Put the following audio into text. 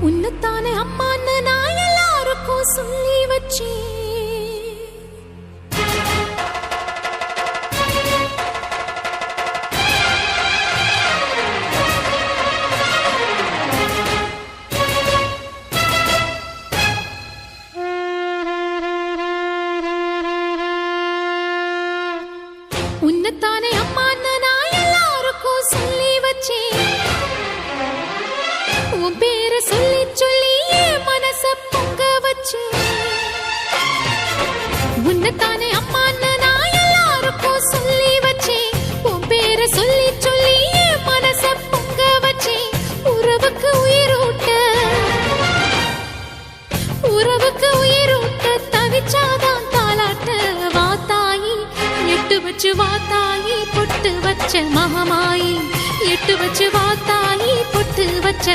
உன்னத்தானே அம்மான்னு நான் எல்லாருக்கும் சொல்லி வச்சேன். உன்னத்தானே அம்மான்னு நான் எல்லாருக்கும் சொல்லி வச்சேன். உன் பேரை சொல்லி சொல்லி என் மனச பொங்க வச்சேன். உன்னத்தானே அம்மான்னு நான் எல்லாருக்கும் சொல்லி வச்சேன். உன் பேரை சொல்லி சொல்லி என் மனச பொங்க வச்சேன். உறவுக்கு உயிரூட்ட தவிச்சாதான் தாலாட்ட. வாத்தாயி எட்டு வச்சு வாத்தாயி பொட்டு வச்ச மகமாயி. எட்டு வச்சு வாத்தாயி பொட்டு வச்ச